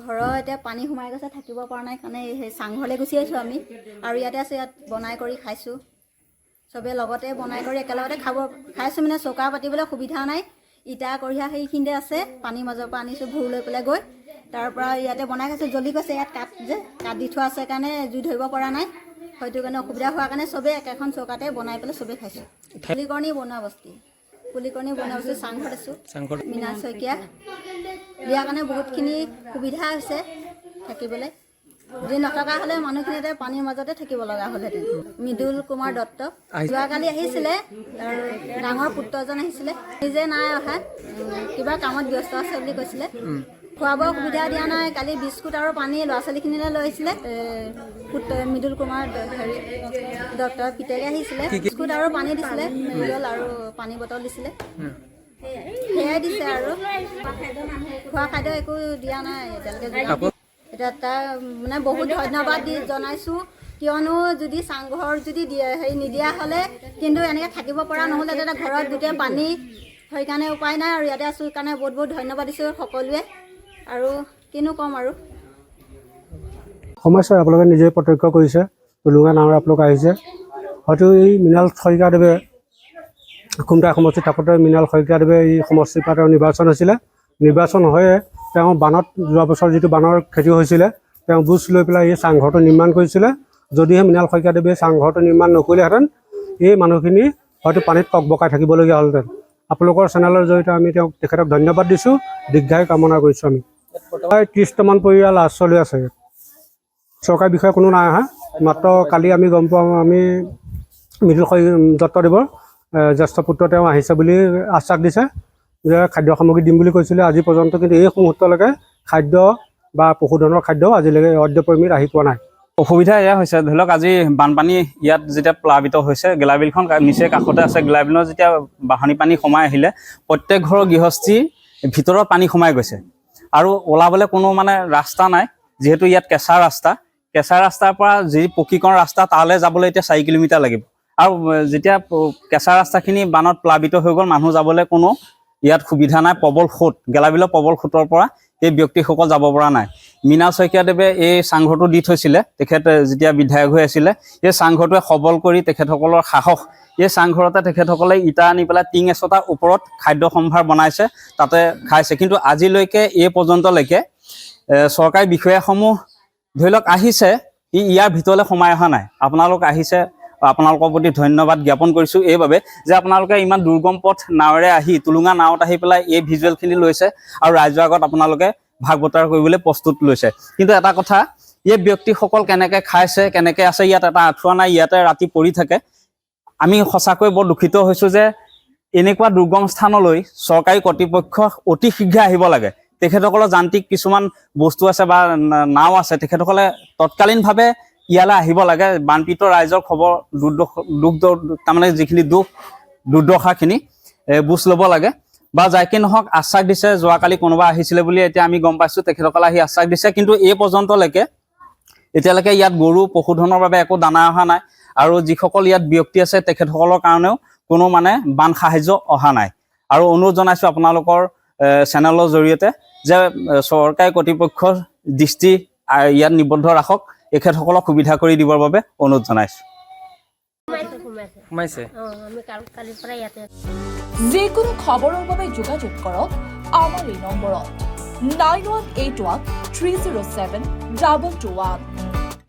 ঘৰৰ এতিয়া পানী সোমাই গৈছে থাকিব পৰা নাই কাৰণে সেই চাংঘৰলৈ গুচি আহিছোঁ আমি আৰু ইয়াতে আছোঁ ইয়াত বনাই কৰি খাইছোঁ চবেই লগতে বনাই কৰি একেলগতে খাইছোঁ মানে চৌকা পাতিবলৈ সুবিধা নাই ইটা কঢ়িয়া সেইখিনিতে আছে পানীৰ মাজৰ পৰা আনিছোঁ ভূৰ লৈ পেলাই গৈ তাৰ পৰা ইয়াতে বনাই খাইছোঁ জ্বলি গৈছে ইয়াত কাঠ দি থোৱা আছে কাৰণে জুই ধৰিব পৰা নাই হয়তো কাৰণে অসুবিধা হোৱাৰ কাৰণে চবেই একেখন চৌকাতে বনাই পেলাই চবেই খাইছোঁ পুলিকৰণী বনোৱা বস্তি চাংঘৰত আছোঁ মীনা শইকীয়া দিয়াৰ কাৰণে বহুতখিনি সুবিধা হৈছে থাকিবলৈ যদি নথকা হ'লে মানুহখিনি এতিয়া পানীৰ মাজতে থাকিব লগা হ'লহেঁতেন মৃদুল কুমাৰ দত্ত যোৱাকালি আহিছিলে আৰু ডাঙৰ পুত্ৰজন আহিছিলে নিজে নাই অহা কিবা কামত ব্যস্ত আছে বুলি কৈছিলে খোৱা বোৱা সুবিধা দিয়া নাই কালি বিস্কুট আৰু পানী ল'ৰা ছোৱালীখিনিলৈ লৈ আহিছিলে মৃদুল কুমাৰ ডক্টৰ পিতেকে আহিছিলে বিস্কুট আৰু পানী দিছিলে মেডিকেল আৰু পানী বটল দিছিলে সেয়াই দিছে আৰু খোৱা খাদ্য একো দিয়া নাই এতিয়ালৈকে এতিয়া তাৰ মানে বহুত ধন্যবাদ জনাইছোঁ কিয়নো যদি চাংঘৰ যদি নিদিয়া হ'লে কিন্তু এনেকৈ থাকিব পৰা নহ'লে তেতিয়া ঘৰত গোটেই পানী সেইকাৰণে উপায় নাই আৰু ইয়াতে আছোঁ কাৰণে বহুত বহুত ধন্যবাদ দিছোঁ সকলোৱে আৰু কিনো ক'ম আৰু সমস্যা আপোনালোকে নিজে প্ৰত্যক্ষ কৰিছে টুলুঙা নামৰ আপোনালোক আহিছে হয়তো এই মৃণাল শইকীয়াদেৱে খুমটা সমষ্টিত থাকোঁতে মৃণাল শইকীয়াদেৱে এই সমষ্টিৰ পৰা তেওঁ নিৰ্বাচন হৈছিলে নিৰ্বাচন হৈয়ে তেওঁ বানত যোৱা বছৰ যিটো বানৰ খেতি হৈছিলে তেওঁ বুজ লৈ পেলাই এই চাংঘৰটো নিৰ্মাণ কৰিছিলে যদিহে মৃণাল শইকীয়াদেৱে চাংঘৰটো নিৰ্মাণ নকৰিলেহেঁতেন এই মানুহখিনি হয়তো পানীত ককবকাই থাকিবলগীয়া হ'লহেঁতেন আপোনালোকৰ চেনেলৰ জৰিয়তে আমি তেখেতক ধন্যবাদ দিছোঁ দীৰ্ঘায়ু কামনা কৰিছোঁ আমি প্ৰায় 30টামান পৰিয়াল লাজ চলি আছে চৰকাৰী বিষয়ে কোনো নাই অহা মাত্ৰ কালি আমি গম পাওঁ আমি মৃদুল দত্তদেৱৰ জ্যেষ্ঠ পুত্ৰ তেওঁ আহিছে বুলি আশ্বাস দিছে যে খাদ্য সামগ্ৰী দিম বুলি কৈছিলে আজি পৰ্যন্ত কিন্তু এই মুহূৰ্তলৈকে খাদ্য বা পশুধনৰ খাদ্য আজিলৈকে অদ্যপৰিমিত আহি পোৱা নাই অসুবিধা এয়া হৈছে ধৰি লওক আজি বানপানী ইয়াত যেতিয়া প্লাবিত হৈছে গেলাবিলখন নিচেই কাষতে আছে গেলাবিলৰ যেতিয়া বাঢ়নী পানী সোমাই আহিলে প্ৰত্যেক ঘৰৰ গৃহস্থীৰ ভিতৰত পানী সোমাই গৈছে আৰু ওলাবলৈ কোনো মানে ৰাস্তা নাই যিহেতু ইয়াত কেঁচা ৰাস্তাৰ পৰা যি পকীকৰণ ৰাস্তা তালৈ যাবলৈ এতিয়া 4 কিলোমিটাৰ লাগিব আৰু যেতিয়া কেঁচা ৰাস্তাখিনি বানত প্লাবিত হৈ গ'ল মানুহ যাবলৈ কোনো ইয়াত সুবিধা নাই প্ৰবল সোঁত গেলাবিলৰ প্ৰবল সোঁতৰ পৰা এই ব্যক্তিসকল যাব পৰা নাই মীনা শইকীয়াদেৱে এই চাংঘৰটো দি থৈছিলে তেখেত যেতিয়া বিধায়ক হৈ আছিলে এই চাংঘৰটোৱে সবল কৰি তেখেতসকলৰ সাহস এই চাংঘৰতে তেখেতসকলে ইটা আনি পেলাই টিং এচটাৰ ওপৰত খাদ্য সম্ভাৰ বনাইছে তাতে খাইছে কিন্তু আজিলৈকে এই পৰ্যন্তলৈকে চৰকাৰী বিষয়াসমূহ ধৰি লওক আহিছে ইয়াৰ ভিতৰলৈ সোমাই অহা নাই আপোনালোক আহিছে আপোনালোকৰ প্ৰতি ধন্যবাদ জ্ঞাপন কৰিছোঁ এইবাবে যে আপোনালোকে ইমান দুৰ্গম পথ নাৱেৰে আহি টুলুঙা নাৱত আহি পেলাই এই ভিজুৱেলখিনি লৈছে আৰু ৰাইজৰ আগত আপোনালোকে ভাগ বতৰা কৰিবলৈ প্ৰস্তুত লৈছে কিন্তু এটা কথা এই ব্যক্তিসকল কেনেকৈ খাইছে কেনেকৈ আছে ইয়াত এটা আঁঠুৱা নাই ইয়াতে ৰাতি পৰি থাকে আমি সঁচাকৈ বৰ দুখিত হৈছোঁ যে এনেকুৱা দুৰ্গম স্থানলৈ চৰকাৰী কৰ্তৃপক্ষ অতি শীঘ্ৰে আহিব লাগে তেখেতসকলৰ যান্ত্ৰিক কিছুমান বস্তু আছে বা নাও আছে তেখেতসকলে তৎকালীনভাৱে ইয়ালৈ আহিব লাগে বানপীড়িত ৰাইজৰ খবৰ দুখ তাৰমানে যিখিনি দুৰ্দশাখিনি বুজ ল'ব লাগে বা যাইকি নহওক আশ্বাস দিছে যোৱাকালি কোনোবা আহিছিলে বুলি এতিয়া আমি গম পাইছোঁ তেখেতসকলে আহি আশ্বাস দিছে কিন্তু এই পৰ্যন্তলৈকে এতিয়ালৈকে ইয়াত গৰু পশুধনৰ বাবে একো দানা অহা নাই আৰু যিসকল ইয়াত ব্যক্তি আছে তেখেতসকলৰ কাৰণেও কোনো মানে বান সাহায্য অহা নাই আৰু অনুৰোধ জনাইছোঁ আপোনালোকৰ চেনেলৰ জৰিয়তে যে চৰকাৰী কৰ্তৃপক্ষৰ দৃষ্টি ইয়াত নিবদ্ধ ৰাখক এখেতসকলক সুবিধা কৰি দিবৰ বাবে অনুৰোধ জনাইছোঁ যিকোনো খবৰৰ বাবে যোগাযোগ কৰক আমাৰ এই নম্বৰত 9181 307 2221